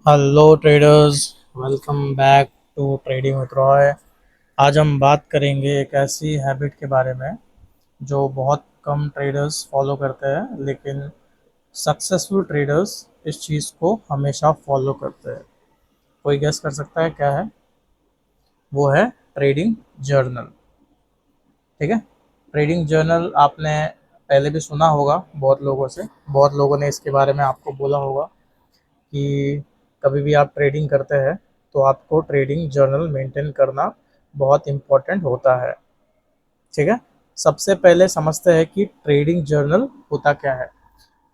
Hello traders, welcome back to trading with Roy. आज हम बात करेंगे एक ऐसी हैबिट के बारे में जो बहुत कम ट्रेडर्स फॉलो करते हैं, लेकिन सक्सेसफुल ट्रेडर्स इस चीज़ को हमेशा फॉलो करते हैं। कोई गेस कर सकता है क्या है? वो है ट्रेडिंग जर्नल। ठीक है। ट्रेडिंग जर्नल आपने पहले भी सुना होगा बहुत लोगों से। बहुत लोगों ने इसके बारे में आपको बोला होगा कि कभी भी आप ट्रेडिंग करते हैं तो आपको ट्रेडिंग जर्नल मेंटेन करना बहुत इम्पोर्टेंट होता है। ठीक है। सबसे पहले समझते हैं कि ट्रेडिंग जर्नल होता क्या है।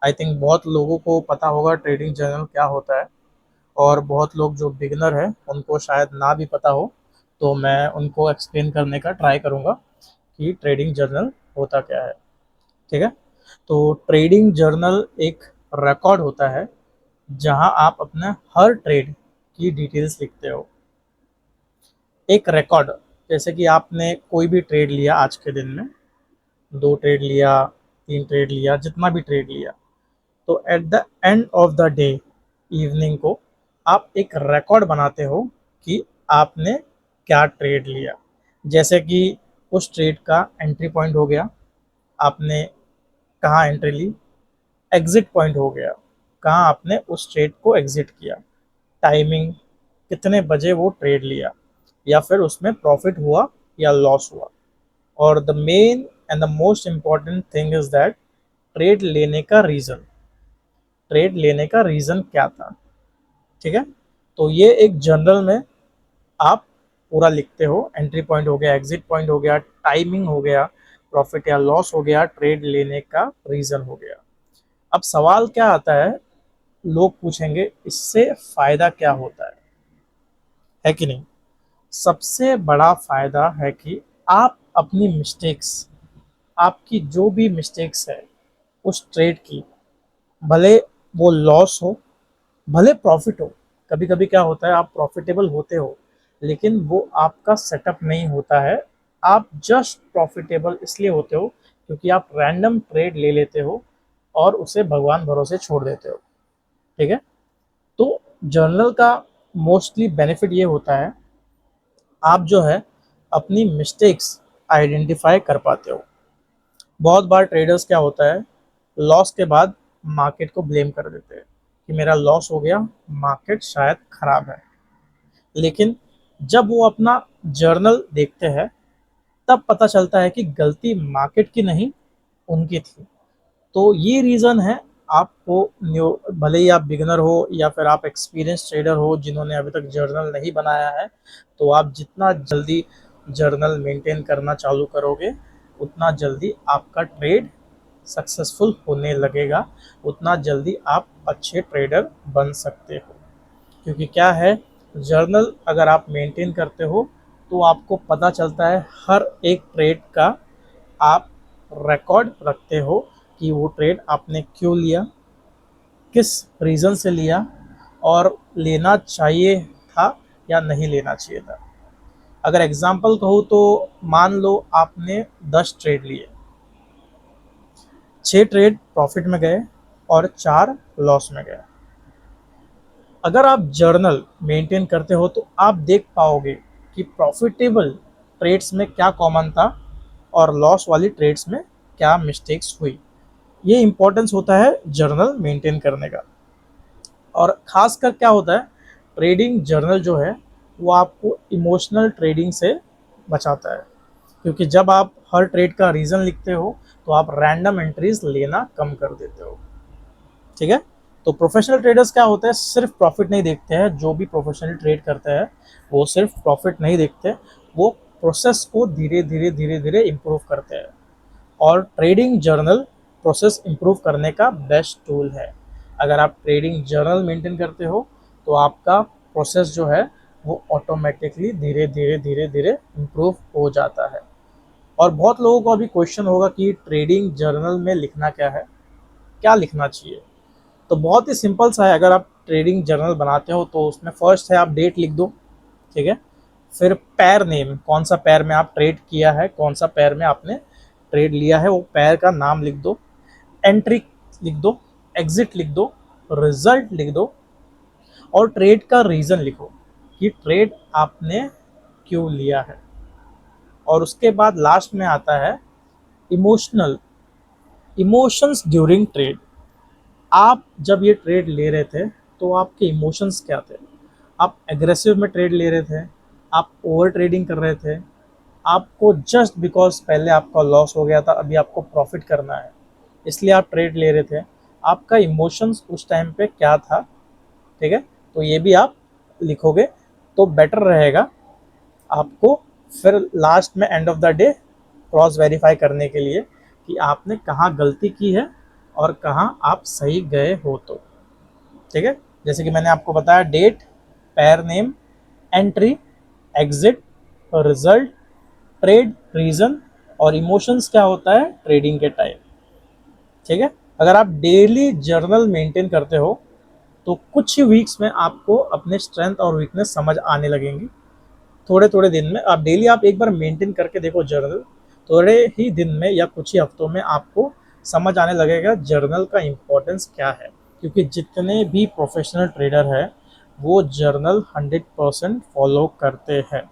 आई थिंक बहुत लोगों को पता होगा ट्रेडिंग जर्नल क्या होता है, और बहुत लोग जो बिगनर है उनको शायद ना भी पता हो। तो मैं उनको एक्सप्लेन करने का ट्राई करूँगा कि ट्रेडिंग जर्नल होता क्या है। ठीक है। तो ट्रेडिंग जर्नल एक रिकॉर्ड होता है जहां आप अपने हर ट्रेड की डिटेल्स लिखते हो। एक रिकॉर्ड, जैसे कि आपने कोई भी ट्रेड लिया आज के दिन में, दो ट्रेड लिया, तीन ट्रेड लिया, जितना भी ट्रेड लिया, तो at the end of the day, evening को, आप एक रिकॉर्ड बनाते हो कि आपने क्या ट्रेड लिया। जैसे कि उस ट्रेड का एंट्री पॉइंट हो गया, आपने कहाँ एंट्री ली। एग्जिट पॉइंट हो गया, कहाँ आपने उस ट्रेड को एग्जिट किया। टाइमिंग, कितने बजे वो ट्रेड लिया, या फिर उसमें प्रॉफिट हुआ या लॉस हुआ। और the main and the most important thing is that trade लेने का रीज़न क्या था। ठीक है। तो ये एक जर्नल में आप पूरा लिखते हो। एंट्री पॉइंट हो गया, एग्जिट पॉइंट हो गया, टाइमिंग हो गया, प्रॉफिट या लॉस हो गया, ट्रेड लेने का रीज़न हो गया। अब सवाल क्या आता है, लोग पूछेंगे इससे फ़ायदा क्या होता है कि नहीं? सबसे बड़ा फ़ायदा है कि आप अपनी मिस्टेक्स, आपकी जो भी मिस्टेक्स है उस ट्रेड की, भले वो लॉस हो, भले प्रॉफिट हो। कभी कभी क्या होता है, आप प्रॉफिटेबल होते हो लेकिन वो आपका सेटअप नहीं होता है। आप जस्ट प्रॉफिटेबल इसलिए होते हो क्योंकि आप रैंडम ट्रेड ले लेते हो और उसे भगवान भरोसे छोड़ देते हो। ठीक है। तो जर्नल का मोस्टली बेनिफिट ये होता है, आप जो है अपनी मिस्टेक्स आइडेंटिफाई कर पाते हो। बहुत बार ट्रेडर्स क्या होता है, लॉस के बाद मार्केट को ब्लेम कर देते हैं कि मेरा लॉस हो गया, मार्केट शायद खराब है। लेकिन जब वो अपना जर्नल देखते हैं तब पता चलता है कि गलती मार्केट की नहीं, उनकी थी। तो ये रीज़न है। आपको न्यू, भले ही आप बिगनर हो या फिर आप एक्सपीरियंस ट्रेडर हो जिन्होंने अभी तक जर्नल नहीं बनाया है, तो आप जितना जल्दी जर्नल मेंटेन करना चालू करोगे उतना जल्दी आपका ट्रेड सक्सेसफुल होने लगेगा, उतना जल्दी आप अच्छे ट्रेडर बन सकते हो। क्योंकि क्या है, जर्नल अगर आप मेंटेन करते हो तो आपको पता चलता है हर एक ट्रेड का, आप रिकॉर्ड रखते हो कि वो ट्रेड आपने क्यों लिया, किस रीज़न से लिया, और लेना चाहिए था या नहीं लेना चाहिए था। अगर एग्जांपल कहूँ तो मान लो आपने 10 ट्रेड लिए, 6 ट्रेड प्रॉफिट में गए और 4 लॉस में गए। अगर आप जर्नल मेंटेन करते हो तो आप देख पाओगे कि प्रॉफिटेबल ट्रेड्स में क्या कॉमन था और लॉस वाली ट्रेड्स में क्या मिस्टेक्स हुई। ये इम्पोर्टेंस होता है जर्नल मेंटेन करने का। और ख़ासकर क्या होता है, ट्रेडिंग जर्नल जो है वो आपको इमोशनल ट्रेडिंग से बचाता है। क्योंकि जब आप हर ट्रेड का रीज़न लिखते हो तो आप रैंडम एंट्रीज लेना कम कर देते हो। ठीक है। तो प्रोफेशनल ट्रेडर्स क्या होते हैं, सिर्फ प्रॉफिट नहीं देखते हैं। जो भी प्रोफेशनल ट्रेड करते हैं वो सिर्फ प्रॉफिट नहीं देखते, वो प्रोसेस को धीरे धीरे धीरे धीरे इम्प्रूव करते हैं। और ट्रेडिंग जर्नल प्रोसेस इम्प्रूव करने का बेस्ट टूल है। अगर आप ट्रेडिंग जर्नल मेंटेन करते हो तो आपका प्रोसेस जो है वो ऑटोमेटिकली धीरे धीरे धीरे धीरे इम्प्रूव हो जाता है। और बहुत लोगों को अभी क्वेश्चन होगा कि ट्रेडिंग जर्नल में लिखना क्या है, क्या लिखना चाहिए। तो बहुत ही सिंपल सा है। अगर आप ट्रेडिंग जर्नल बनाते हो तो उसमें फर्स्ट है आप डेट लिख दो। ठीक है। फिर पैर नेम, कौन सा पैर में आप ट्रेड किया है, कौन सा पैर में आपने ट्रेड लिया है, वो पैर का नाम लिख दो। एंट्री लिख दो, एग्जिट लिख दो, रिजल्ट लिख दो, और ट्रेड का रीज़न लिखो कि ट्रेड आपने क्यों लिया है। और उसके बाद लास्ट में आता है इमोशनल इमोशंस ड्यूरिंग ट्रेड। आप जब ये ट्रेड ले रहे थे तो आपके इमोशंस क्या थे? आप एग्रेसिव में ट्रेड ले रहे थे, आप ओवर ट्रेडिंग कर रहे थे, आपको जस्ट बिकॉज पहले आपका लॉस हो गया था, अभी आपको प्रॉफिट करना है इसलिए आप ट्रेड ले रहे थे, आपका इमोशंस उस टाइम पे क्या था? ठीक है, तो ये भी आप लिखोगे तो बेटर रहेगा आपको फिर लास्ट में end of the day cross verify करने के लिए कि आपने कहाँ गलती की है और कहाँ आप सही गए हो। तो ठीक है, जैसे कि मैंने आपको बताया date, pair name, entry, exit, result, trade, reason और इमोशंस क्या होता है ट्रेडिंग के टाइम। ठीक है, अगर आप डेली जर्नल मेंटेन करते हो तो कुछ ही वीक्स में आपको अपने स्ट्रेंथ और वीकनेस समझ आने लगेंगी। थोड़े थोड़े दिन में आप डेली आप एक बार मेंटेन करके देखो जर्नल, थोड़े ही दिन में या कुछ ही हफ्तों में आपको समझ आने लगेगा जर्नल का इम्पोर्टेंस क्या है। क्योंकि जितने भी प्रोफेशनल ट्रेडर हैं वो जर्नल 100% फॉलो करते हैं।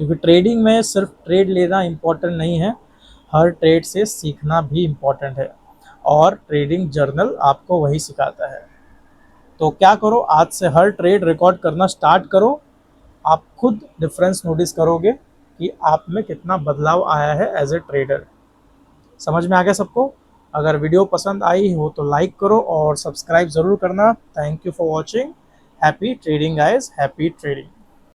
क्योंकि ट्रेडिंग में सिर्फ ट्रेड लेना इम्पोर्टेंट नहीं है, हर ट्रेड से सीखना भी इम्पोर्टेंट है और ट्रेडिंग जर्नल आपको वही सिखाता है। तो क्या करो, आज से हर ट्रेड रिकॉर्ड करना स्टार्ट करो। आप खुद डिफरेंस नोटिस करोगे कि आप में कितना बदलाव आया है एज ए ट्रेडर। समझ में आ गया सबको? अगर वीडियो पसंद आई हो तो लाइक करो और सब्सक्राइब ज़रूर करना। Thank you for watching. Happy trading guys, happy trading.